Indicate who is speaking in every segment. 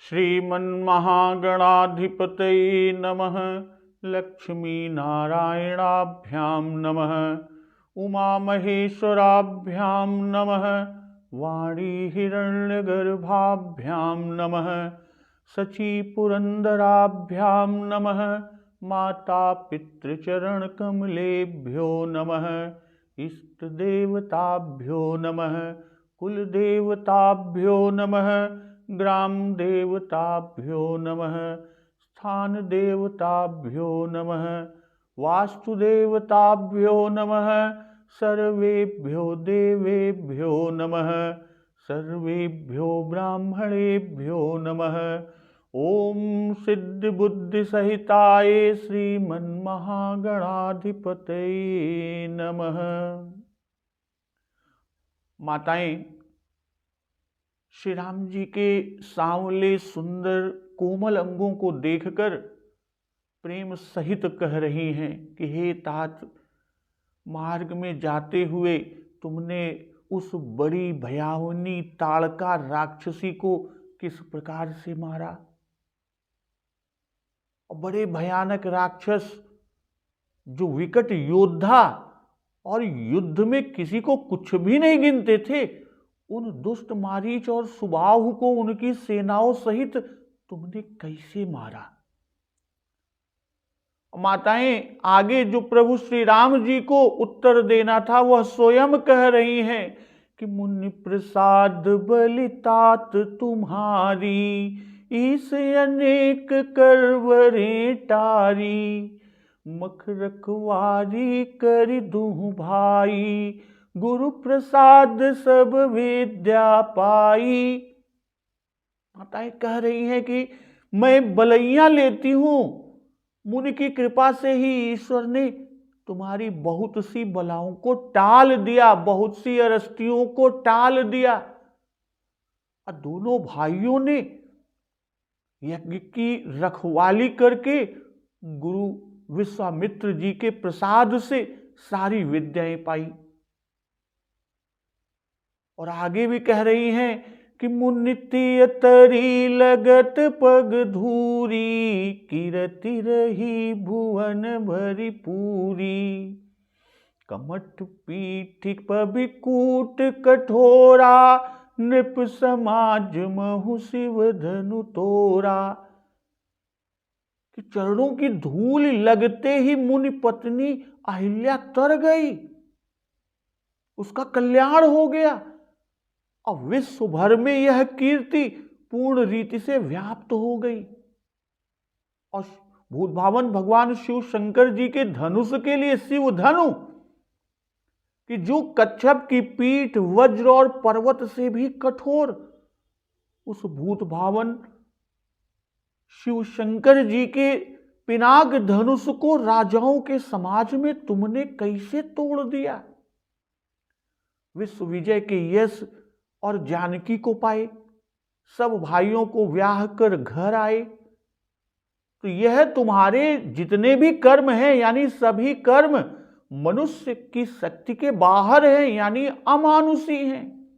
Speaker 1: श्रीमन्महागणाधिपतये नमः। लक्ष्मीनारायणाभ्यां नमः। उमामहेश्वराभ्यां नमः। वाणीहिरण्यगर्भाभ्यां नमः। शचीपुरन्दराभ्यां नमः। मातापितृचरणकमलेभ्यो नमः। इष्टदेवताभ्यो नमः। कुलदेवताभ्यो नमः। ग्रामदेवताभ्यो नमः। स्थानदेवताभ्यो नमः। वास्तुदेवताभ्यो नमः। सर्वेभ्यो देवेभ्यो नमः। सर्वेभ्यो ब्राह्मणेभ्यो नमः। ओम सिद्धिबुद्धिसहिताय श्रीमन्महागणाधिपतये नमः। माताएं, श्री राम जी के सांवले सुंदर कोमल अंगों को देखकर प्रेम सहित कह रही हैं कि हे तात, मार्ग में जाते हुए तुमने उस बड़ी भयावनी ताड़का राक्षसी को किस प्रकार से मारा। और बड़े भयानक राक्षस जो विकट योद्धा और युद्ध में किसी को कुछ भी नहीं गिनते थे, उन दुष्ट मारीच और सुबाहु को उनकी सेनाओं सहित तुमने कैसे मारा। माताएं, आगे जो प्रभु श्री राम जी को उत्तर देना था वह स्वयं कह रही हैं कि मुनि प्रसाद बलितात तुम्हारी, इस अनेक करवरे टारी, मख रखवारी कर दूं भाई, गुरु प्रसाद सब विद्या पाई। माताएं कह रही हैं कि मैं बलैयां लेती हूं, मुनि की कृपा से ही ईश्वर ने तुम्हारी बहुत सी बलाओं को टाल दिया, बहुत सी अरस्तियों को टाल दिया। और दोनों भाइयों ने यज्ञ की रखवाली करके गुरु विश्वामित्र जी के प्रसाद से सारी विद्याएं पाई। और आगे भी कह रही हैं कि मुनिति तरी लगत पग धूरी, कीरति रही भुवन भरी पूरी, कमठ पीठ पबिकूट कठोरा, नृप समाज महु शिव धनु तोरा। कि चरणों की धूल लगते ही मुनि पत्नी अहिल्या तर गई, उसका कल्याण हो गया। और विश्व भर में यह कीर्ति पूर्ण रीति से व्याप्त हो गई। और भूत भावन भगवान शिव शंकर जी के धनुष के लिए शिव धनु, कि जो कच्छप की पीठ वज्र और पर्वत से भी कठोर, उस भूत भावन शिव शंकर जी के पिनाक धनुष को राजाओं के समाज में तुमने कैसे तोड़ दिया। विश्व विजय के यश और जानकी को पाए, सब भाइयों को ब्याह कर घर आए। तो यह तुम्हारे जितने भी कर्म हैं, यानी सभी कर्म मनुष्य की शक्ति के बाहर हैं, यानी अमानुषी हैं।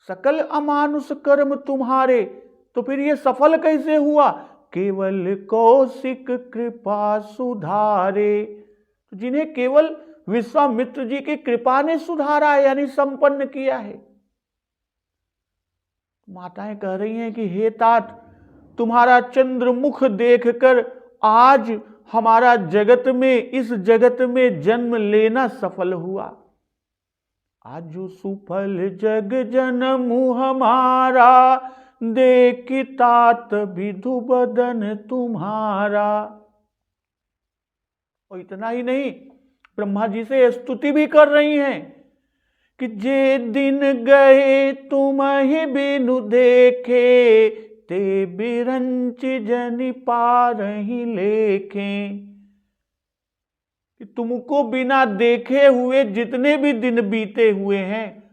Speaker 1: सकल अमानुष कर्म तुम्हारे, तो फिर यह सफल कैसे हुआ। केवल कौशिक कृपा सुधारे, जिन्हें केवल विश्वामित्र जी की कृपा ने सुधारा है, यानी संपन्न किया है। माताएं कह रही हैं कि हे तात, तुम्हारा चंद्रमुख देखकर आज हमारा जगत में, इस जगत में जन्म लेना सफल हुआ। आज जो सुफल जग जनमु हमारा, देखी तात विधु बदन तुम्हारा। और इतना ही नहीं, ब्रह्मा जी से स्तुति भी कर रही हैं कि जे दिन गए तुम ही बिनु देखे, ते बिरंच जनि पारहि लेखें। कि तुमको बिना देखे हुए जितने भी दिन बीते हुए हैं,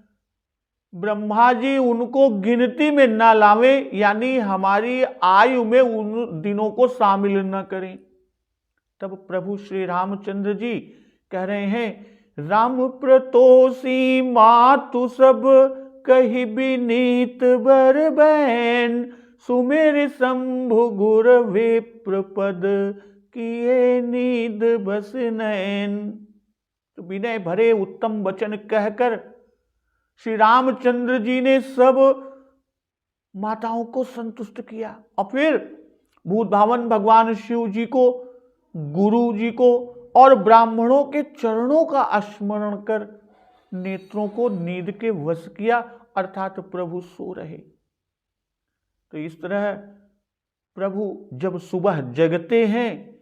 Speaker 1: ब्रह्मा जी उनको गिनती में ना लावें, यानी हमारी आयु में उन दिनों को शामिल न करें। तब प्रभु श्री रामचंद्र जी कह रहे हैं, राम प्रतोषी मातु सब कही विनीत बर बैन, सुमेर शंभु गुर विप्र पद, किए नींद बस नैन। तो विनय भरे उत्तम वचन कहकर श्री रामचंद्र जी ने सब माताओं को संतुष्ट किया और फिर भूत भावन भगवान शिव जी को, गुरु जी को और ब्राह्मणों के चरणों का स्मरण कर नेत्रों को नींद के वश किया, अर्थात प्रभु सो रहे। तो इस तरह प्रभु जब सुबह जगते हैं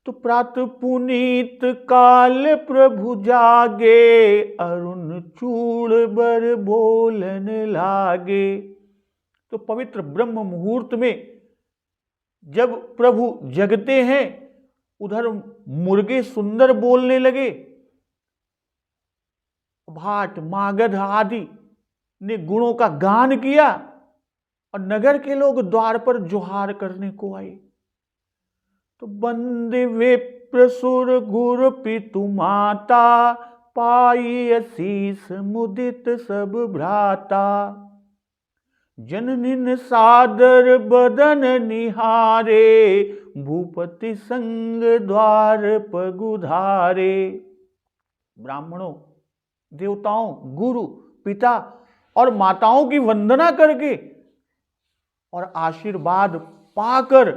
Speaker 1: तो प्रातः पुनीत काल प्रभु जागे, अरुण चूड़ बर बोलन लागे। तो पवित्र ब्रह्म मुहूर्त में जब प्रभु जगते हैं, उधर मुर्गे सुंदर बोलने लगे, भाट मागध आदि ने गुणों का गान किया और नगर के लोग द्वार पर जोहार करने को आए। तो बंदे विप्र सुर गुर पितु माता, पाई असीस मुदित सब भ्राता। जननिन सादर बदन निहारे, भूपति संग द्वार पगुधारे। ब्राह्मणों, देवताओं, गुरु, पिता और माताओं की वंदना करके और आशीर्वाद पाकर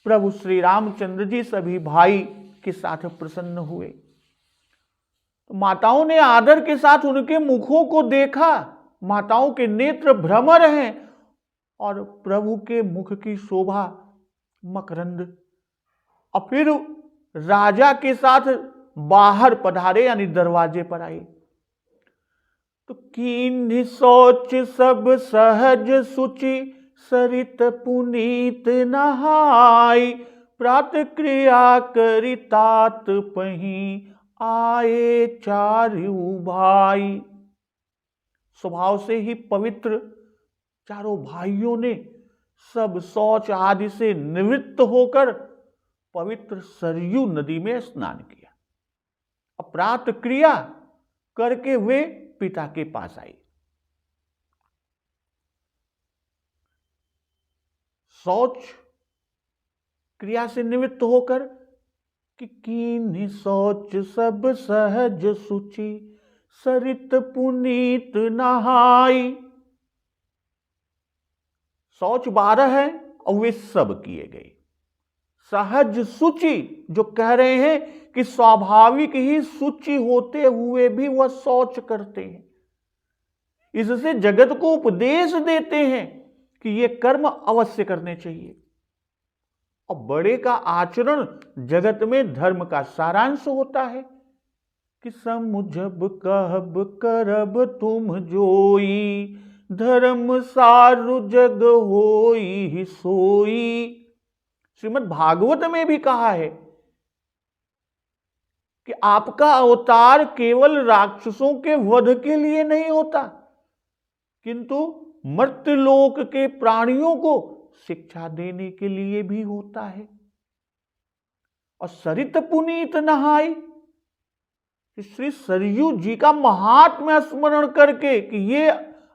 Speaker 1: प्रभु श्री रामचंद्र जी सभी भाई के साथ प्रसन्न हुए। तो माताओं ने आदर के साथ उनके मुखों को देखा। माताओं के नेत्र भ्रमर हैं और प्रभु के मुख की शोभा मकरंद। और फिर राजा के साथ बाहर पधारे, यानी दरवाजे पर आए। तो कीन्ह सोच सब सहज सुचि, सरित पुनीत नहाई। प्रात क्रिया करि तात पही, आए चारु भाई। स्वभाव से ही पवित्र चारों भाइयों ने सब शौच आदि से निवृत्त होकर पवित्र सरयू नदी में स्नान किया। प्रात क्रिया करके वे पिता के पास आए। शौच क्रिया से निवृत्त होकर कि कीन्ह शौच सब सहज सुचि, सरित पुनीत नहाई। शौच 12 है और वे सब किए गए। सहज सुचि जो कह रहे हैं कि स्वाभाविक ही सुचि होते हुए भी वह शौच करते हैं। इससे जगत को उपदेश देते हैं कि ये कर्म अवश्य करने चाहिए। और बड़े का आचरण जगत में धर्म का सारांश होता है कि समुझब कहब करब तुम जोई, धर्म सारु जग होई सोई। श्रीमद् भागवत में भी कहा है कि आपका अवतार केवल राक्षसों के वध के लिए नहीं होता, किंतु मर्त्यलोक के प्राणियों को शिक्षा देने के लिए भी होता है। और सरित पुनीत नहाई, श्री सरयू जी का महात्म्य स्मरण करके कि ये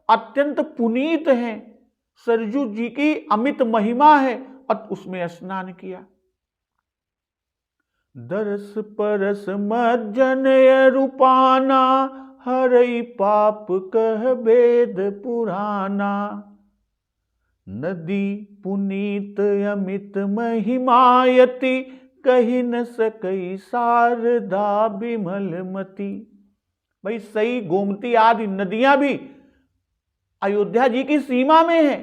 Speaker 1: अत्यंत पुनीत हैं, सरयू जी की अमित महिमा है, और उसमें स्नान किया। दरस परस मज्जनय रूपाना, हरई पाप कह वेद पुराना। नदी पुनीत अमित महिमायति, कही न सकई शारदा विमलमती। भाई सई, गोमती आदि नदियां भी अयोध्या जी की सीमा में है।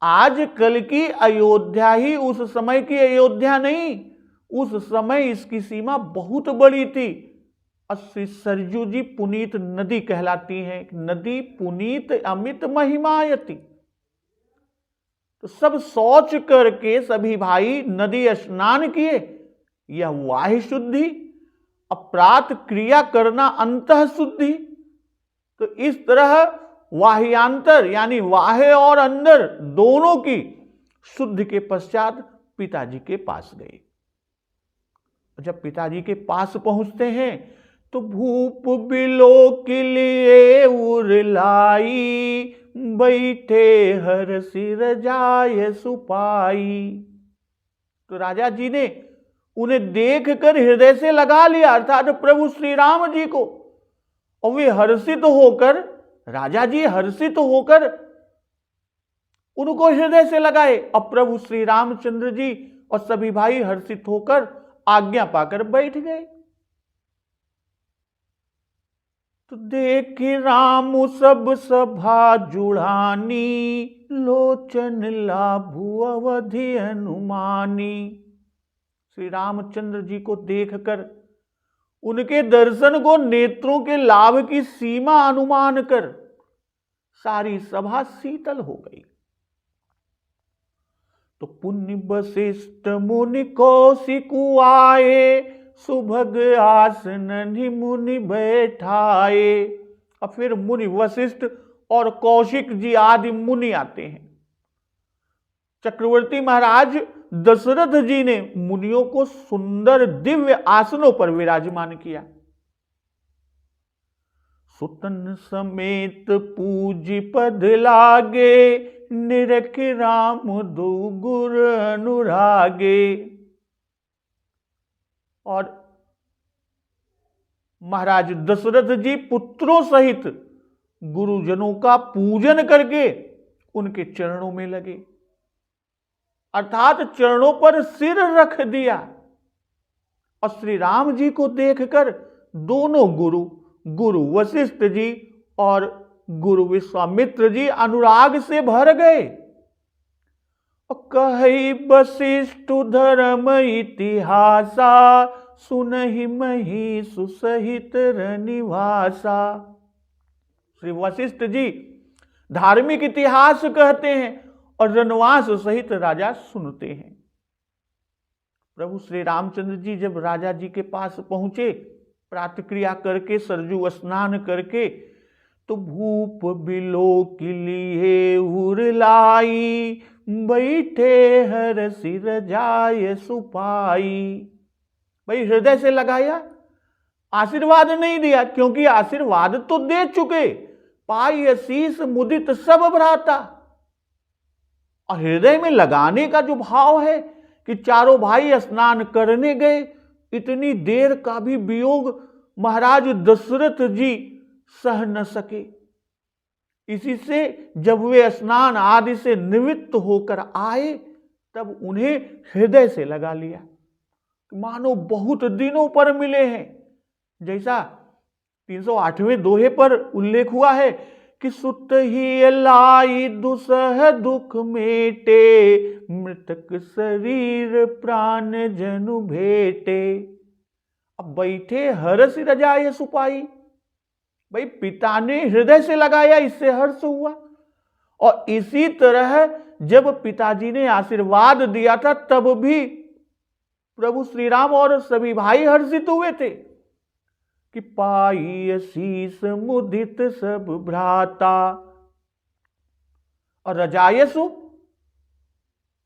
Speaker 1: आज कल की अयोध्या ही उस समय की अयोध्या नहीं, उस समय इसकी सीमा बहुत बड़ी थी। और श्री सरयू जी पुनीत नदी कहलाती है। नदी पुनीत अमित महिमायति। तो सब शौच करके सभी भाई नदी स्नान किए, यह वाह्य शुद्धि। अपरात क्रिया करना अंतः शुद्धि। तो इस तरह वाह्यांतर यानी वाह्य और अंदर दोनों की शुद्धि के पश्चात पिताजी के पास गए। जब पिताजी के पास पहुंचते हैं तो भूप बिलो के लिए उरलाई, बैठे हर सिर जाय सुपाई। तो राजा जी ने उन्हें देखकर हृदय से लगा लिया, अर्थात प्रभु श्री राम जी को, और वे हर्षित होकर, राजा जी हर्षित होकर उनको हृदय से लगाए। अब प्रभु श्री रामचंद्र जी और सभी भाई हर्षित होकर आज्ञा पाकर बैठ गए। तो देख राम सब सभा जुड़ानी, लोचन लाभु अवधि अनुमानी। श्री रामचंद्र जी को देखकर, उनके दर्शन को नेत्रों के लाभ की सीमा अनुमान कर सारी सभा शीतल हो गई। तो पुण्य वशिष्ठ मुनि कौशिकु आए, सुभग आसन मुनि बैठाए। अब फिर मुनि वशिष्ठ और कौशिक जी आदि मुनि आते हैं। चक्रवर्ती महाराज दशरथ जी ने मुनियों को सुंदर दिव्य आसनों पर विराजमान किया। सुतन समेत पूज पद लागे, निरख राम दो गुर अनुरागे। और महाराज दशरथ जी पुत्रों सहित गुरुजनों का पूजन करके उनके चरणों में लगे, अर्थात चरणों पर सिर रख दिया। और श्री राम जी को देखकर दोनों गुरु वशिष्ठ जी और गुरु विश्वामित्र जी अनुराग से भर गए। कहि वशिष्ठ धर्म इतिहासा, सुनहि मही सुसहित रनिवासा। श्री वशिष्ठ जी धार्मिक इतिहास कहते हैं और रनवास सहित राजा सुनते हैं। प्रभु श्री रामचंद्र जी जब राजा जी के पास पहुंचे, प्रातक्रिया करके सरजू स्नान करके, तो भूप बिलो के लिए उरलाई, बैठे हर सिर जाय सुपाई। भाई हृदय से लगाया, आशीर्वाद नहीं दिया, क्योंकि आशीर्वाद तो दे चुके। पाई शीस मुदित सब भ्राता। और हृदय में लगाने का जो भाव है कि चारों भाई स्नान करने गए, इतनी देर का भी वियोग महाराज दशरथ जी सह न सके। इसी से जब वे स्नान आदि से निवृत्त होकर आए, तब उन्हें हृदय से लगा लिया, मानो बहुत दिनों पर मिले हैं। जैसा 308वें दोहे पर उल्लेख हुआ है कि सुत ही लाई दुसह दुख मेटे, मृतक शरीर प्राण जनु भेटे। अब बैठे हर्ष रजाए सुपाई। भाई पिता ने हृदय से लगाया, इससे हर्ष हुआ। और इसी तरह जब पिताजी ने आशीर्वाद दिया था, तब भी प्रभु श्री राम और सभी भाई हर्षित हुए थे कि पाई शीस मुदित सब भ्राता। और रजायसु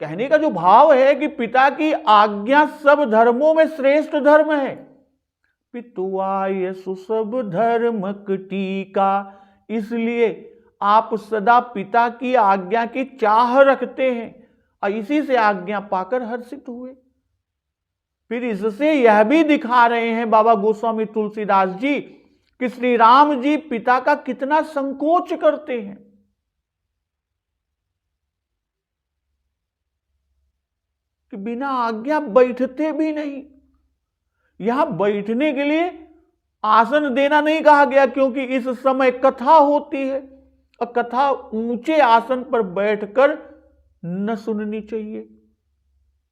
Speaker 1: कहने का जो भाव है कि पिता की आज्ञा सब धर्मों में श्रेष्ठ धर्म है। पितुआय सुसब धर्म टीका, इसलिए आप सदा पिता की आज्ञा की चाह रखते हैं और इसी से आज्ञा पाकर हर्षित हुए। फिर इससे यह भी दिखा रहे हैं बाबा गोस्वामी तुलसीदास जी कि श्री राम जी पिता का कितना संकोच करते हैं। कि बिना आज्ञा बैठते भी नहीं। यहां बैठने के लिए आसन देना नहीं कहा गया, क्योंकि इस समय कथा होती है और कथा ऊंचे आसन पर बैठकर न सुननी चाहिए।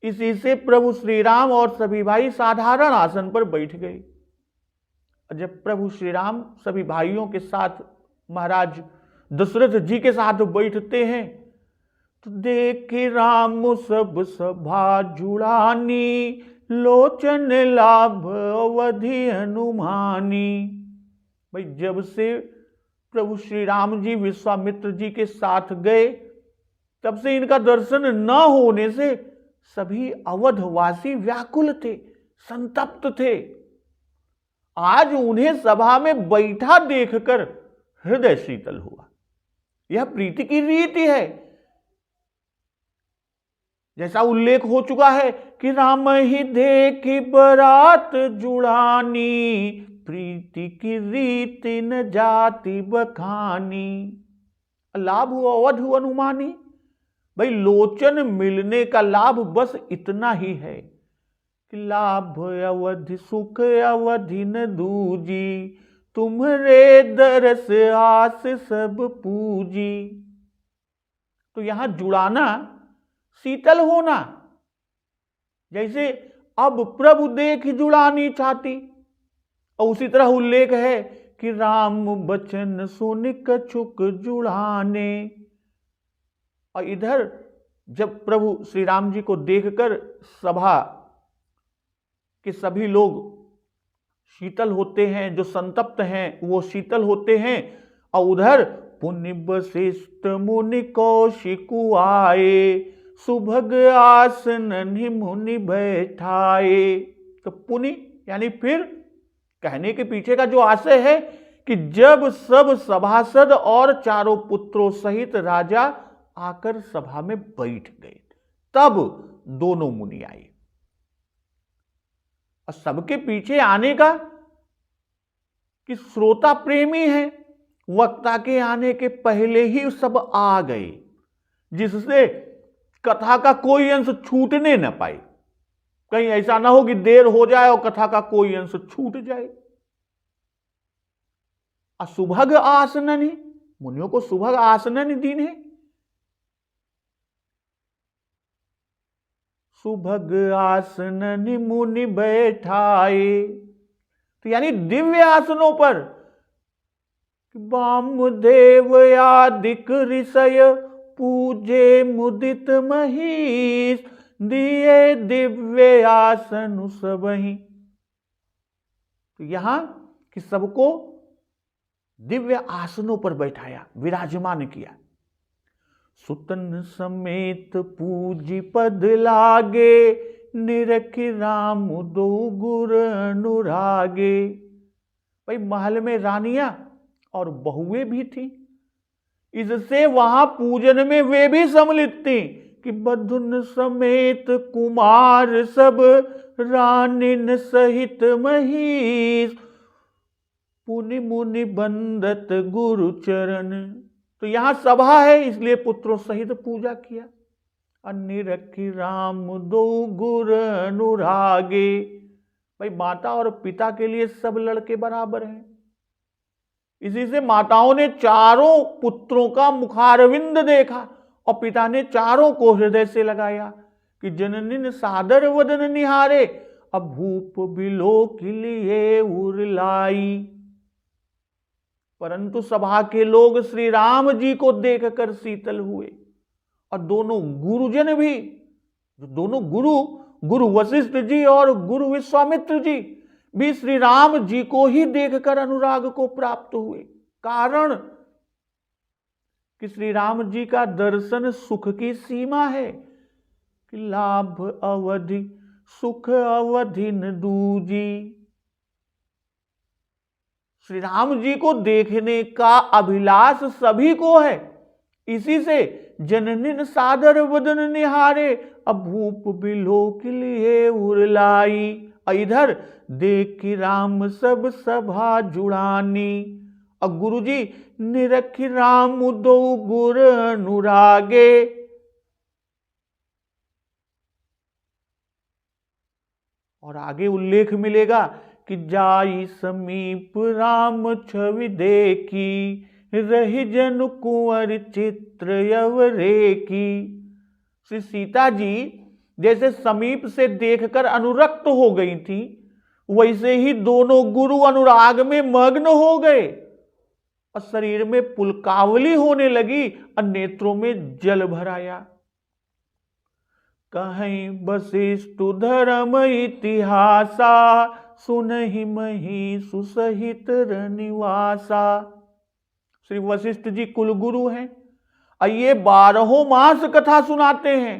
Speaker 1: इसी से प्रभु श्री राम और सभी भाई साधारण आसन पर बैठ गए। जब प्रभु श्री राम सभी भाइयों के साथ महाराज दशरथ जी के साथ बैठते हैं, तो देखे राम सब सभा जुड़ानी, लोचन लाभ अवधि अनुमानी। भाई जब से प्रभु श्री राम जी विश्वामित्र जी के साथ गए, तब से इनका दर्शन न होने से सभी अवधवासी व्याकुल थे, संतप्त थे। आज उन्हें सभा में बैठा देखकर हृदय शीतल हुआ। यह प्रीति की रीति है। जैसा उल्लेख हो चुका है कि राम ही देखी बरात जुड़ानी, प्रीति की रीति न जाति बखानी। लाभ अवध अनुमानी। भाई लोचन मिलने का लाभ बस इतना ही है कि लाभ अवधि सुख अवधि न दूजी, तुम्हारे दरस आस सब पूजी। तो यहां जुड़ाना शीतल होना, जैसे अब प्रभु देख जुड़ानी चाहती। और उसी तरह उल्लेख है कि राम बचन सुन कछुक जुड़ाने। और इधर जब प्रभु श्री राम जी को देखकर सभा के सभी लोग शीतल होते हैं, जो संतप्त हैं वो शीतल होते हैं। और उधर पुण्य वशिष्ठ मुनि कौशिकु आए, सुभग आसन मुनि बैठाए। तो पुनि यानी फिर कहने के पीछे का जो आशय है कि जब सब सभासद और चारों पुत्रों सहित राजा आकर सभा में बैठ गए, तब दोनों मुनि आए। और सबके पीछे आने का कि श्रोता प्रेमी है, वक्ता के आने के पहले ही सब आ गए, जिससे कथा का कोई अंश छूटने न पाए। कहीं ऐसा ना हो कि देर हो जाए और कथा का कोई अंश छूट जाए। सुभग आसननि, मुनियों को सुभग आसननि दीन है। सुभग आसननि मुनि बैठाए, तो यानी दिव्य आसनों पर वामदेव आदिक ऋषय पूजे मुदित महीश, दिए दिव्य आसन सबहि। तो यहां कि सबको दिव्य आसनों पर बैठाया, विराजमान किया। सुतन समेत पूजी पद लागे, निरखि राम दो गुर अनुरागे। भाई महल में रानियां और बहुएं भी थी, इससे वहां पूजन में वे भी सम्मिलित थी कि बधुन समेत कुमार सब, रानिन सहित महीश, पुनि मुनि बंदत गुरु चरण। तो यहां सभा है इसलिए पुत्रों सहित पूजा किया। अन्य रखी राम दो गुर अनुरागे। भाई माता और पिता के लिए सब लड़के बराबर हैं, इसी से माताओं ने चारों पुत्रों का मुखारविंद देखा और पिता ने चारों को हृदय से लगाया कि जननिन सादर वदन निहारे, अब भूप बिलो के लिए उरलाई। परंतु सभा के लोग श्री राम जी को देखकर शीतल हुए और दोनों गुरुजन भी, दोनों गुरु वशिष्ठ जी और गुरु विश्वामित्र जी भी श्री राम जी को ही देखकर अनुराग को प्राप्त हुए। कारण कि श्री राम जी का दर्शन सुख की सीमा है कि लाभ अवधि सुख अवधि न दूजी। श्री राम जी को देखने का अभिलाष सभी को है, इसी से जननिन सादर वदन निहारे, अब भूप बिलो के लिए उरलाई। इधर देख राम सब सभा जुड़ानी, और गुरु जी निरखि राम दो गुर अनुरागे। और आगे उल्लेख मिलेगा कि जाई समीप राम छवि देखी, रही जन कुंवर चित्र यवरे की। श्री सीता जी जैसे समीप से देखकर अनुरक्त हो गई थी, वैसे ही दोनों गुरु अनुराग में मग्न हो गए और शरीर में पुलकावली होने लगी और नेत्रों में जल भर आया। कहीं वशिष्ठ धर्म इतिहासा, सुनहि मही सुसहित रनिवासा। श्री वशिष्ठ जी कुलगुरु हैं और ये 12 मास कथा सुनाते हैं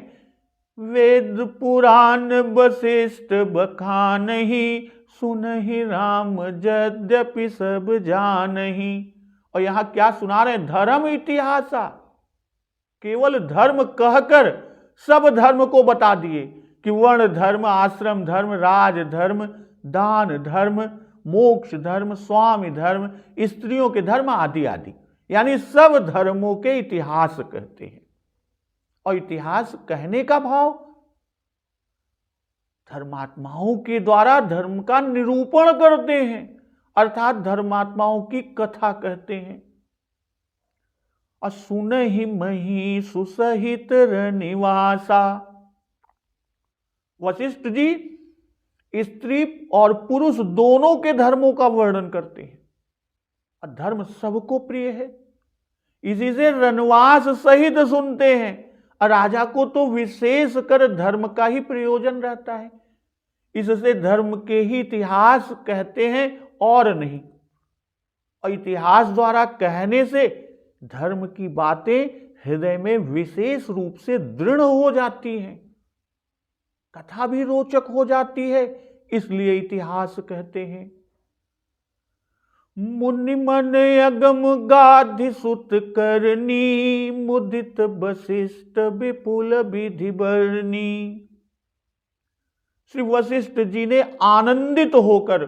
Speaker 1: वेद पुराण वशिष्ठ बखानहि, सुनहि राम यद्यपि सब जानहि। और यहां क्या सुना रहे हैं? धर्म इतिहासा। केवल धर्म कहकर सब धर्म को बता दिए कि वर्ण धर्म, आश्रम धर्म, राज धर्म, दान धर्म, मोक्ष धर्म, स्वामी धर्म, स्त्रियों के धर्म आदि आदि, यानी सब धर्मों के इतिहास कहते हैं। और इतिहास कहने का भाव धर्मात्माओं के द्वारा धर्म का निरूपण करते हैं, अर्थात धर्मात्माओं की कथा कहते हैं। और सुनहि मही सुसहित रनिवासा। वशिष्ठ जी स्त्री और पुरुष दोनों के धर्मों का वर्णन करते हैं। और धर्म सबको प्रिय है, इसी से रनवास सहित सुनते हैं। और राजा को तो विशेष कर धर्म का ही प्रयोजन रहता है, इससे धर्म के ही इतिहास कहते हैं और नहीं। और इतिहास द्वारा कहने से धर्म की बातें हृदय में विशेष रूप से दृढ़ हो जाती हैं, कथा भी रोचक हो जाती है, इसलिए इतिहास कहते हैं। मुनि मन अगम गाधि सुत करनी, मुदित वशिष्ठ विपुल विधि बरनी। श्री वशिष्ठ जी ने आनंदित होकर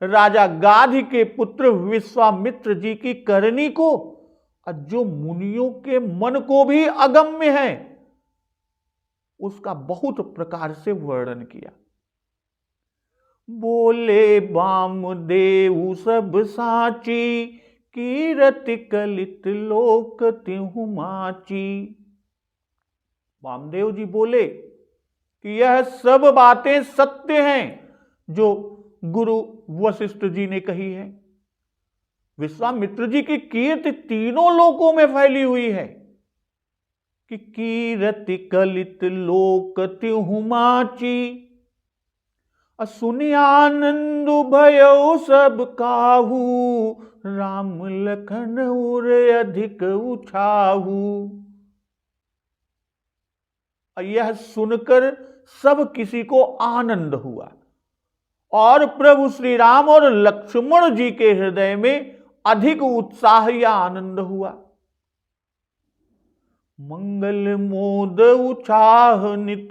Speaker 1: राजा गाधि के पुत्र विश्वामित्र जी की करनी को, जो मुनियों के मन को भी अगम्य है, उसका बहुत प्रकार से वर्णन किया। बोले वामदेव सब साची, कीरति कलित लोक तिहु माची। वामदेव जी बोले कि यह सब बातें सत्य हैं जो गुरु वशिष्ठ जी ने कही है। विश्वामित्र जी की कीर्ति तीनों लोकों में फैली हुई है कि कीरति कलित लोक तिहु माची। सुनि आनंद भयो सब काहू, राम लखन उर अधिक उछाहू। यह सुनकर सब किसी को आनंद हुआ और प्रभु श्री राम और लक्ष्मण जी के हृदय में अधिक उत्साह या आनंद हुआ। मंगल मोद उछाह नित,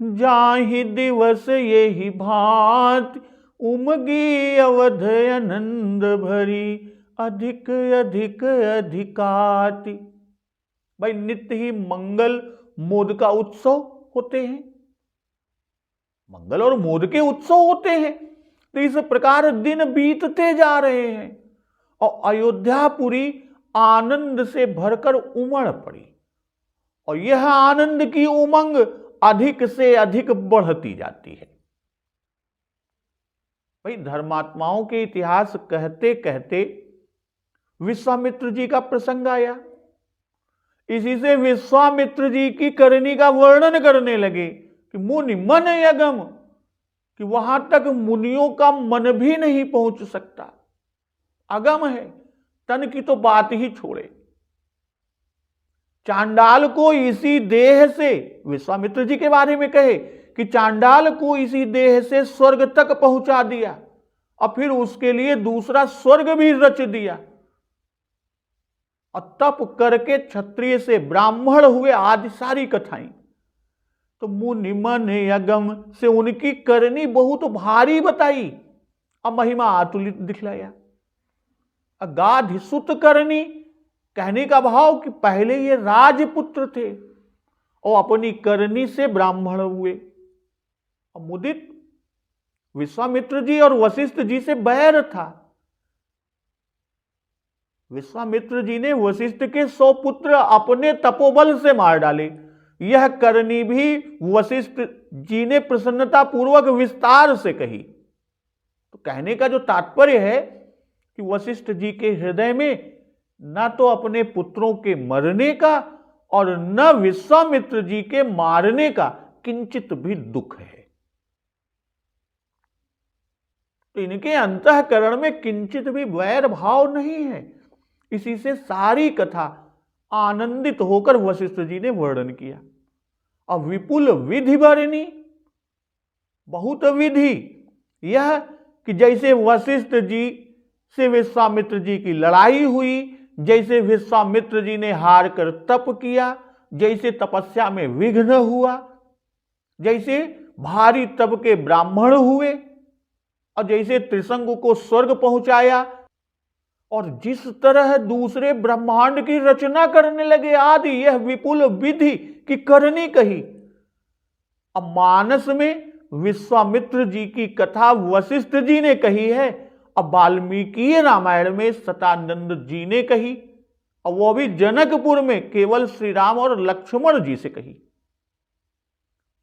Speaker 1: जाहि दिवस यही भांति, उमगी अवध आनंद भरी, अधिक अधिक अधिकाति। भाई नित्य ही मंगल मोद का उत्सव होते हैं, मंगल और मोद के उत्सव होते हैं। तो इस प्रकार दिन बीतते जा रहे हैं और अयोध्यापुरी आनंद से भरकर उमड़ पड़ी। और यह आनंद की उमंग अधिक से अधिक बढ़ती जाती है। भाई धर्मात्माओं के इतिहास कहते कहते विश्वामित्र जी का प्रसंग आया। इसी से विश्वामित्र जी की करनी का वर्णन करने लगे कि मुनि मन अगम, कि वहां तक मुनियों का मन भी नहीं पहुंच सकता, अगम है, तन की तो बात ही छोड़े। चांडाल को इसी देह से, विश्वामित्र जी के बारे में कहे कि चांडाल को इसी देह से स्वर्ग तक पहुंचा दिया और फिर उसके लिए दूसरा स्वर्ग भी रच दिया और तप करके क्षत्रिय से ब्राह्मण हुए, आदि सारी कथाएं। तो मुनि मन अगम से उनकी करनी बहुत भारी बताई और महिमा अतुलित दिखलाया। अगाध सुत करनी कहने का भाव कि पहले ये राजपुत्र थे और अपनी करनी से ब्राह्मण हुए। मुदित विश्वामित्र जी और वशिष्ठ जी से बैर था। विश्वामित्र जी ने वशिष्ठ के 100 पुत्र अपने तपोबल से मार डाले। यह करनी भी वशिष्ठ जी ने प्रसन्नता पूर्वक विस्तार से कही। तो कहने का जो तात्पर्य है कि वशिष्ठ जी के हृदय में न तो अपने पुत्रों के मरने का और न विश्वामित्र जी के मारने का किंचित भी दुख है। तो इनके अंतःकरण में किंचित भी वैर भाव नहीं है। इसी से सारी कथा आनंदित होकर वशिष्ठ जी ने वर्णन किया विपुल विधि भरनी, बहुत विधि। यह कि जैसे वशिष्ठ जी से विश्वामित्र जी की लड़ाई हुई, जैसे विश्वामित्र जी ने हार कर तप किया, जैसे तपस्या में विघ्न हुआ, जैसे भारी तप के ब्राह्मण हुए, और जैसे त्रिशंकु को स्वर्ग पहुंचाया, और जिस तरह दूसरे ब्रह्मांड की रचना करने लगे आदि, यह विपुल विधि की करनी कही। अब मानस में विश्वामित्र जी की कथा वशिष्ठ जी ने कही है, अब वाल्मीकि रामायण में सतानंद जी ने कही, और वो भी जनकपुर में केवल श्री राम और लक्ष्मण जी से कही।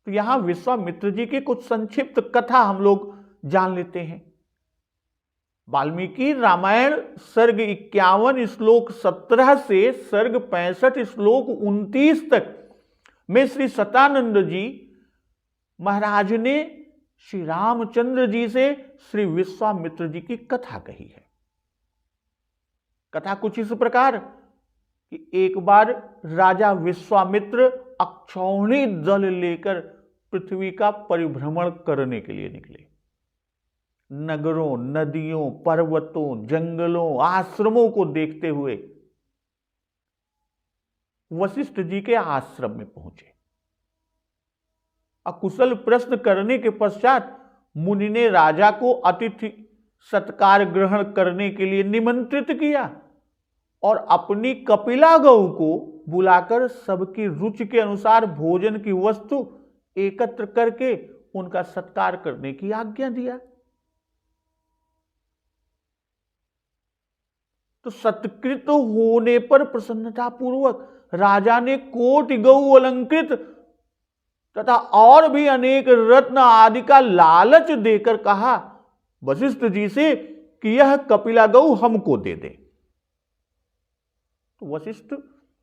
Speaker 1: तो यहां विश्वामित्र जी की कुछ संक्षिप्त कथा हम लोग जान लेते हैं। वाल्मीकि रामायण सर्ग 51 श्लोक 17 से सर्ग 65 श्लोक 29 तक में श्री सतानंद जी महाराज ने श्री रामचंद्र जी से श्री विश्वामित्र जी की कथा कही है। कथा कुछ इस प्रकार कि एक बार राजा विश्वामित्र अक्षौहिणी दल लेकर पृथ्वी का परिभ्रमण करने के लिए निकले। नगरों, नदियों, पर्वतों, जंगलों, आश्रमों को देखते हुए वशिष्ठ जी के आश्रम में पहुंचे। अकुशल प्रश्न करने के पश्चात मुनि ने राजा को अतिथि सत्कार ग्रहण करने के लिए निमंत्रित किया और अपनी कपिला गौ को बुलाकर सबकी रुचि के अनुसार भोजन की वस्तु एकत्र करके उनका सत्कार करने की आज्ञा दिया। तो सत्कृत होने पर प्रसन्नता पूर्वक राजा ने कोटि गौ अलंकृत तथा और भी अनेक रत्न आदि का लालच देकर कहा वशिष्ठ जी से कि यह कपिला गौ हमको दे दे। तो वशिष्ठ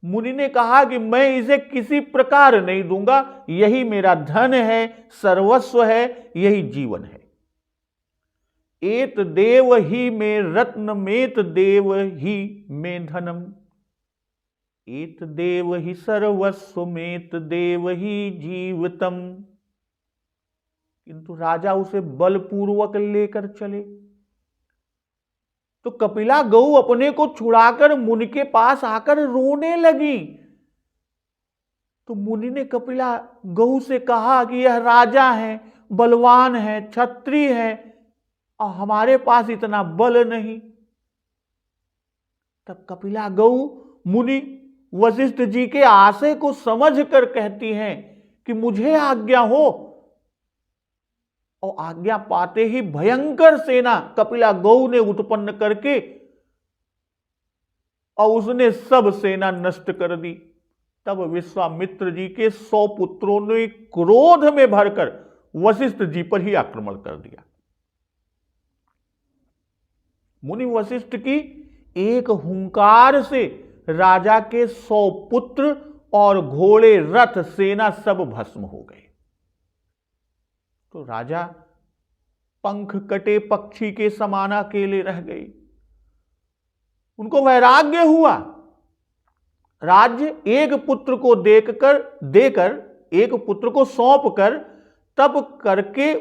Speaker 1: मुनि ने कहा कि मैं इसे किसी प्रकार नहीं दूंगा, यही मेरा धन है, सर्वस्व है, यही जीवन है। एत देव ही में रत्न मेत देव ही में धनम, एत देव ही सर्वस्व मेत देव ही जीवतम। किंतु राजा उसे बलपूर्वक लेकर चले। तो कपिला गौ अपने को छुड़ाकर मुनि के पास आकर रोने लगी। तो मुनि ने कपिला गौ से कहा कि यह राजा है, बलवान है, क्षत्रिय है, और हमारे पास इतना बल नहीं। तब कपिला गौ मुनि वशिष्ठ जी के आशय को समझकर कहती हैं कि मुझे आज्ञा हो। और आज्ञा पाते ही भयंकर सेना कपिला गौ ने उत्पन्न करके और उसने सब सेना नष्ट कर दी। तब विश्वामित्र जी के 100 पुत्रों ने क्रोध में भरकर वशिष्ठ जी पर ही आक्रमण कर दिया। मुनि वशिष्ठ की एक हुंकार से राजा के 100 पुत्र और घोड़े, रथ, सेना सब भस्म हो गए। तो राजा पंख कटे पक्षी के समान अकेले रह गए। उनको वैराग्य हुआ। राज्य एक पुत्र को देकर एक पुत्र को सौंप कर तब करके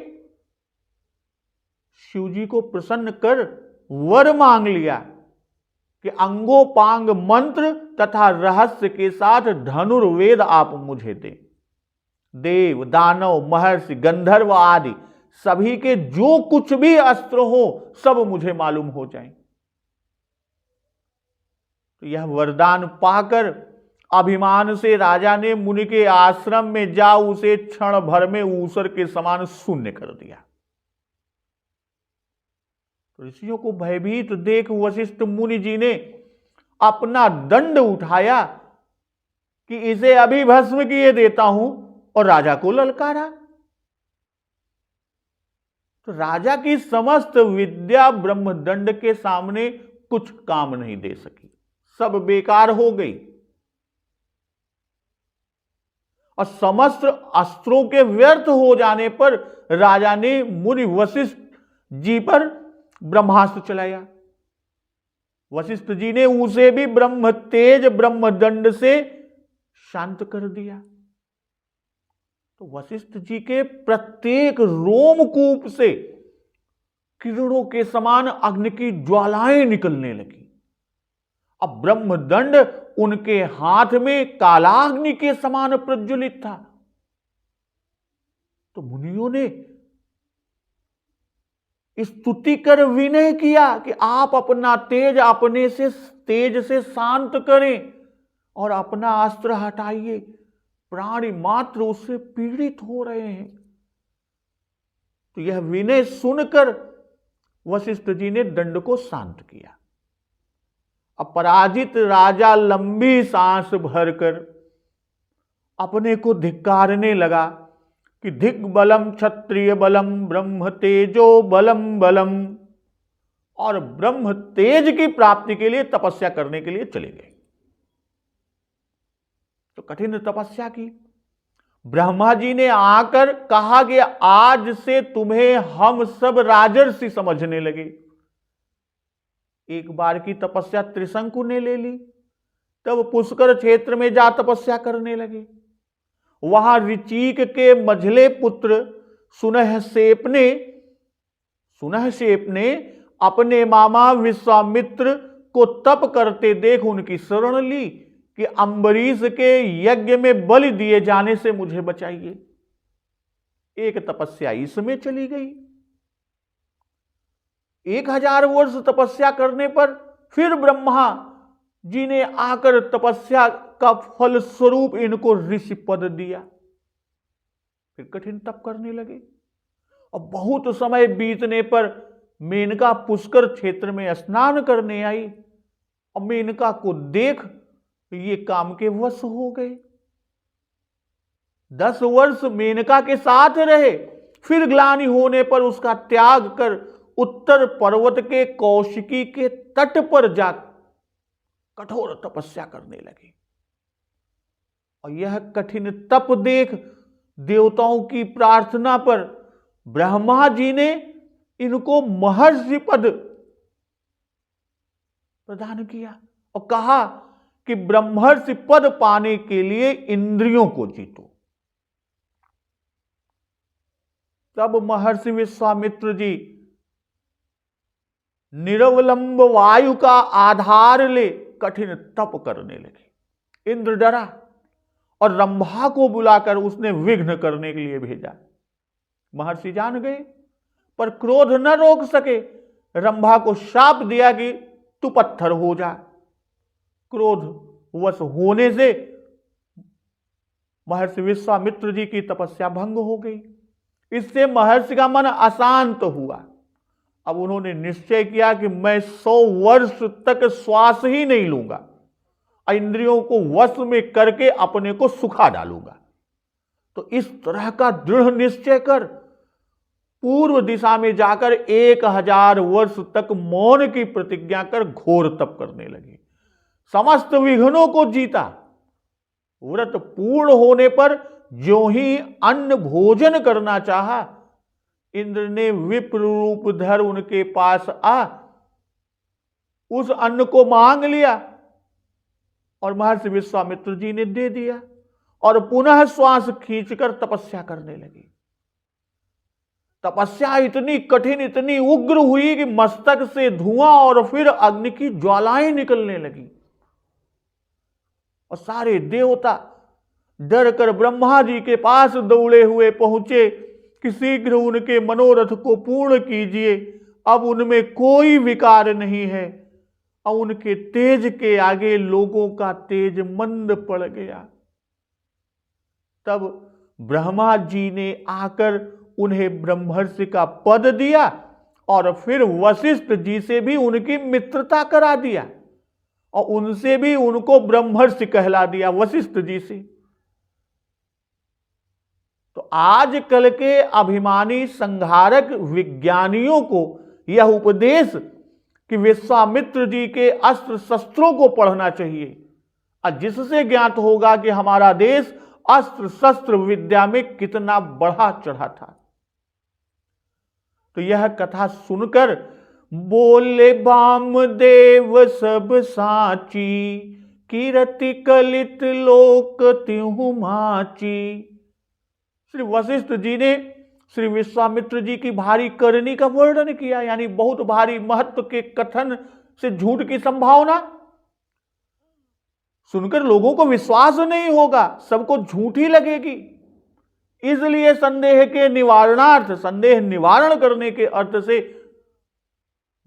Speaker 1: शिव जी को प्रसन्न कर वर मांग लिया कि अंगोपांग मंत्र तथा रहस्य के साथ धनुर्वेद आप मुझे दें। देव, दानव, महर्षि, गंधर्व आदि सभी के जो कुछ भी अस्त्र हो सब मुझे मालूम हो जाएं। तो यह वरदान पाकर अभिमान से राजा ने मुनि के आश्रम में जा उसे क्षण भर में ऊसर के समान शून्य कर दिया। तो ऋषियों को भयभीत देख वशिष्ठ मुनि जी ने अपना दंड उठाया कि इसे अभी भस्म किए देता हूं, और राजा को ललकारा। तो राजा की समस्त विद्या ब्रह्मदंड के सामने कुछ काम नहीं दे सकी, सब बेकार हो गई। और समस्त अस्त्रों के व्यर्थ हो जाने पर राजा ने मुनि वशिष्ठ जी पर ब्रह्मास्त्र चलाया। वशिष्ठ जी ने उसे भी ब्रह्म तेज ब्रह्मदंड से शांत कर दिया। तो वशिष्ठ जी के प्रत्येक रोमकूप से किरणों के समान अग्नि की ज्वालाएं निकलने लगी। अब ब्रह्मदंड उनके हाथ में कालाग्नि के समान प्रज्वलित था। तो मुनियों ने स्तुति कर विनय किया कि आप अपना तेज अपने से तेज से शांत करें और अपना अस्त्र हटाइए, प्राणी मात्र उससे पीड़ित हो रहे हैं। तो यह विनय सुनकर वशिष्ठ जी ने दंड को शांत किया। अपराजित राजा लंबी सांस भरकर अपने को धिक्कारने लगा कि धिक बलम क्षत्रिय बलम ब्रह्म तेजो बलम बलम, और ब्रह्म तेज की प्राप्ति के लिए तपस्या करने के लिए चले गए। तो कठिन तपस्या की। ब्रह्मा जी ने आकर कहा कि आज से तुम्हें हम सब राजर्षि समझने लगे। एक बार की तपस्या त्रिशंकु ने ले ली, तब पुष्कर क्षेत्र में जा तपस्या करने लगे। वहां ऋचिक के मझले पुत्र सुनहसेप ने अपने मामा विश्वामित्र को तप करते देख उनकी शरण ली कि अम्बरीश के यज्ञ में बलि दिए जाने से मुझे बचाइए। एक तपस्या इसमें चली गई। 1000 वर्ष तपस्या करने पर फिर ब्रह्मा जी ने आकर तपस्या का फल स्वरूप इनको ऋषि पद दिया। फिर कठिन तप करने लगे। और बहुत समय बीतने पर मेनका पुष्कर क्षेत्र में स्नान करने आई और मेनका को देख ये काम के वश हो गए। 10 वर्ष मेनका के साथ रहे, फिर ग्लानि होने पर उसका त्याग कर उत्तर पर्वत के कौशिकी के तट पर जा कठोर तपस्या करने लगे। और यह कठिन तप देख देवताओं की प्रार्थना पर ब्रह्मा जी ने इनको महर्षि पद प्रदान किया और कहा कि ब्रह्मर्षि पद पाने के लिए इंद्रियों को जीतो। तब महर्षि विश्वामित्र जी निरवलंब वायु का आधार ले कठिन तप करने लगे। इंद्र डरा और रंभा को बुलाकर उसने विघ्न करने के लिए भेजा। महर्षि जान गए पर क्रोध न रोक सके। रंभा को शाप दिया कि तू पत्थर हो जा। क्रोध वश होने से महर्षि विश्वामित्र जी की तपस्या भंग हो गई। इससे महर्षि का मन अशांत हुआ। अब उन्होंने निश्चय किया कि मैं 100 वर्ष तक श्वास ही नहीं लूंगा, इंद्रियों को वश में करके अपने को सुखा डालूंगा। तो इस तरह का दृढ़ निश्चय कर पूर्व दिशा में जाकर 1000 वर्ष तक मौन की प्रतिज्ञा कर घोर तप करने लगे। समस्त विघ्नों को जीता। व्रत पूर्ण होने पर जो ही अन्न भोजन करना चाहा, इंद्र ने विप्र रूप धर उनके पास आ उस अन्न को मांग लिया और महर्षि विश्वामित्र जी ने दे दिया और पुनः श्वास खींचकर तपस्या करने लगे। तपस्या इतनी कठिन, इतनी उग्र हुई कि मस्तक से धुआं और फिर अग्नि की ज्वालाएं निकलने लगी। और सारे देवता डर कर ब्रह्मा जी के पास दौड़े हुए पहुंचे कि शीघ्र उनके मनोरथ को पूर्ण कीजिए। अब उनमें कोई विकार नहीं है। और उनके तेज के आगे लोगों का तेज मंद पड़ गया। तब ब्रह्मा जी ने आकर उन्हें ब्रह्मर्षि का पद दिया और फिर वशिष्ठ जी से भी उनकी मित्रता करा दिया और उनसे भी उनको ब्रह्मर्षि कहला दिया, वशिष्ठ जी से। तो आजकल के अभिमानी संहारक विज्ञानियों को यह उपदेश कि विश्वामित्र जी के अस्त्र शस्त्रों को पढ़ना चाहिए, और जिससे ज्ञात होगा कि हमारा देश अस्त्र शस्त्र विद्या में कितना बढ़ा चढ़ा था। तो यह कथा सुनकर बोले वामदेव सब साची, कीरति कलित लोक तिहु माची। श्री वशिष्ठ जी ने श्री विश्वामित्र जी की भारी करनी का वर्णन किया, यानी बहुत भारी महत्व के कथन से झूठ की संभावना। सुनकर लोगों को विश्वास नहीं होगा, सबको झूठी लगेगी। इसलिए संदेह के निवारणार्थ, संदेह निवारण करने के अर्थ से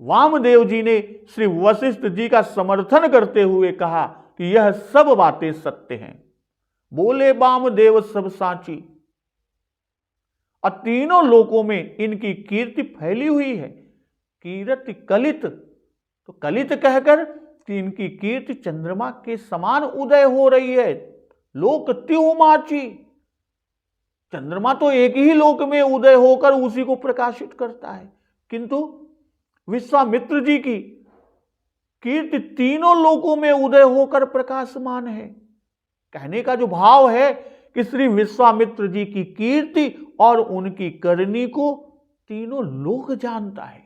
Speaker 1: वामदेव जी ने श्री वशिष्ठ जी का समर्थन करते हुए कहा कि यह सब बातें सत्य हैं। बोले वामदेव सब साची। और तीनों लोकों में इनकी कीर्ति फैली हुई है। कीर्ति कलित, तो कलित कहकर कि इनकी कीर्ति चंद्रमा के समान उदय हो रही है। लोक त्योमाची, चंद्रमा तो एक ही लोक में उदय होकर उसी को प्रकाशित करता है, किंतु विश्वामित्र जी की कीर्ति तीनों लोकों में उदय होकर प्रकाशमान है। कहने का जो भाव है कि श्री विश्वामित्र जी की कीर्ति और उनकी करनी को तीनों लोग जानता है।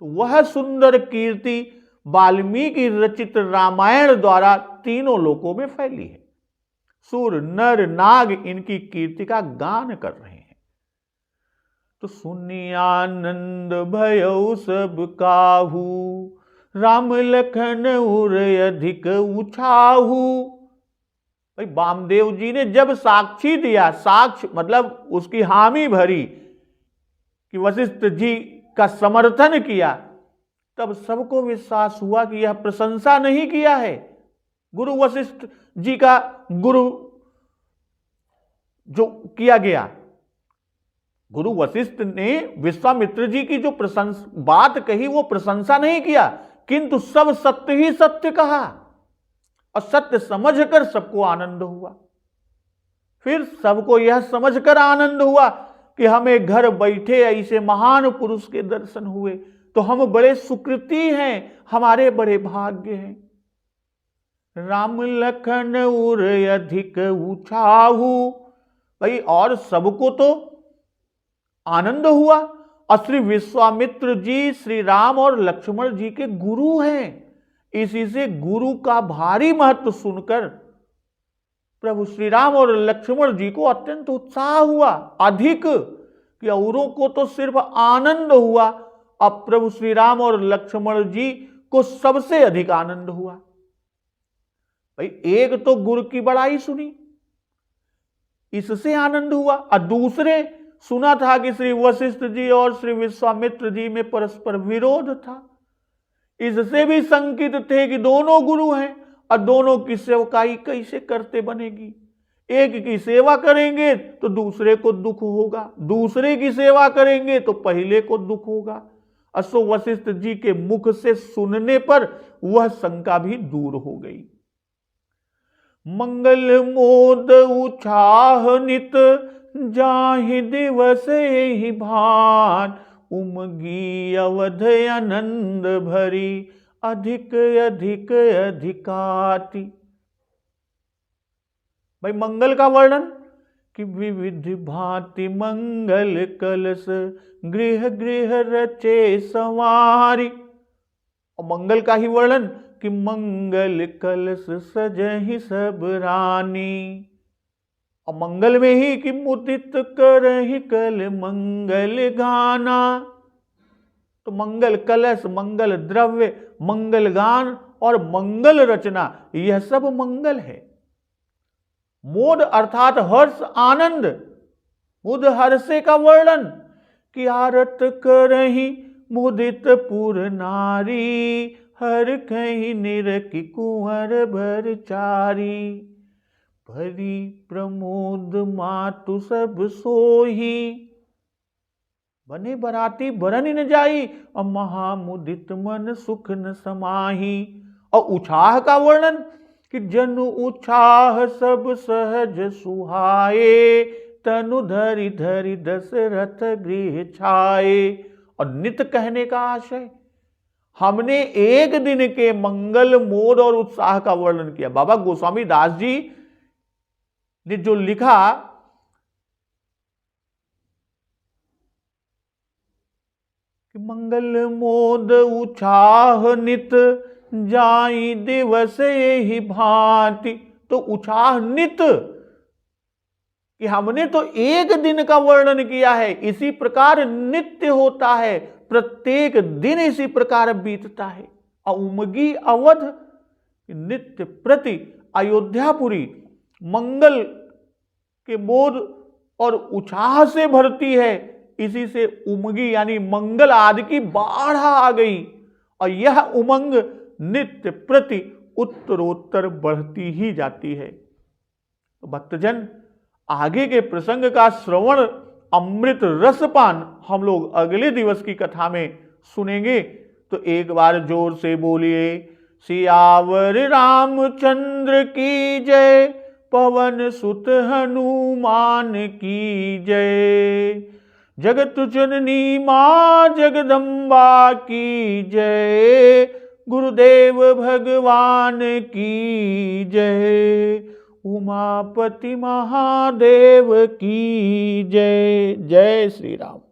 Speaker 1: तो वह सुंदर कीर्ति वाल्मीकि रचित रामायण द्वारा तीनों लोकों में फैली है। सुर नर नाग इनकी कीर्ति का गान कर रहे हैं। तो सुनि आनंद भयउ सब काहू, राम लखन उर अधिक उछाहू। भाई वामदेव जी ने जब साक्षी दिया, साक्ष्य मतलब उसकी हामी भरी कि वशिष्ठ जी का समर्थन किया, तब सबको विश्वास हुआ कि यह प्रशंसा नहीं किया है। गुरु वशिष्ठ जी का गुरु जो किया गया, गुरु वशिष्ठ ने विश्वामित्र जी की जो बात कही वो प्रशंसा नहीं किया, किंतु सब सत्य ही सत्य कहा और सत्य समझकर सबको आनंद हुआ। फिर सबको यह समझकर आनंद हुआ कि हमें घर बैठे ऐसे महान पुरुष के दर्शन हुए, तो हम बड़े सुकृति हैं, हमारे बड़े भाग्य हैं। राम लखन उर अधिक उछाहू। भाई और सबको तो आनंद हुआ। और श्री विश्वामित्र जी श्री राम और लक्ष्मण जी के गुरु हैं, इसी से गुरु का भारी महत्व सुनकर प्रभु श्री राम और लक्ष्मण जी को अत्यंत उत्साह हुआ, अधिक कि औरों को तो सिर्फ आनंद हुआ, अब प्रभु श्री राम और लक्ष्मण जी को सबसे अधिक आनंद हुआ। भाई एक तो गुरु की बड़ाई सुनी, इससे आनंद हुआ, और दूसरे सुना था कि श्री वशिष्ठ जी और श्री विश्वामित्र जी में परस्पर विरोध था, इससे भी शंकित थे कि दोनों गुरु हैं और दोनों की सेवकाई कैसे करते बनेगी। एक की सेवा करेंगे तो दूसरे को दुख होगा, दूसरे की सेवा करेंगे तो पहले को दुख होगा। असो वशिष्ठ जी के मुख से सुनने पर वह शंका भी दूर हो गई। मंगल मोद उछाह नित, जाहि दिवस ही भान। उमगी अवध आनंद भरी, अधिक अधिक अधिकाति। भाई मंगल का वर्णन कि विविध भांति मंगल कलश, गृह गृह रचे संवारी। और मंगल का ही वर्णन कि मंगल कलश सजहि सब रानी। और मंगल में ही कि मुदित करहि कल मंगल गाना। तो मंगल कलश, मंगल द्रव्य, मंगल गान और मंगल रचना, यह सब मंगल है। मोद अर्थात हर्ष आनंद, मुद हर्षे का वर्णन कि आरत करहि मुदित पुर नारी, हर कहीं निरखि कुंवर भर चारी। भरी प्रमोद मातु सब सोही, बने बराती बरन न जाई, और महामुदित मन सुख न समाही। और उछाह का वर्णन कि जनु उछाह सब सहज सुहाए, तनु धरि धरि दशरथ गृह छाए। और नित कहने का आशय, हमने एक दिन के मंगल मोद और उत्साह का वर्णन किया। बाबा गोस्वामी दास जी ने जो लिखा कि मंगल मोद उछाह नित, जाई दिवस ही भांति। तो उछाह नित कि हमने तो एक दिन का वर्णन किया है, इसी प्रकार नित्य होता है, प्रत्येक दिन इसी प्रकार बीतता है। उमगी अवध नित्य प्रति अयोध्यापुरी मंगल के बोध और उत्साह से भरती है, इसी से उमगी यानी मंगल आदि की बाढ़ आ गई और यह उमंग नित्य प्रति उत्तरोत्तर बढ़ती ही जाती है। भक्तजन, आगे के प्रसंग का श्रवण, अमृत रसपान हम लोग अगले दिवस की कथा में सुनेंगे। तो एक बार जोर से बोलिए, सियावर रामचंद्र की जय, पवन सुत हनुमान की जय, जगत जननी मां जगदम्बा की जय, गुरुदेव भगवान की जय, उमापति महादेव की जय। जय श्री राम।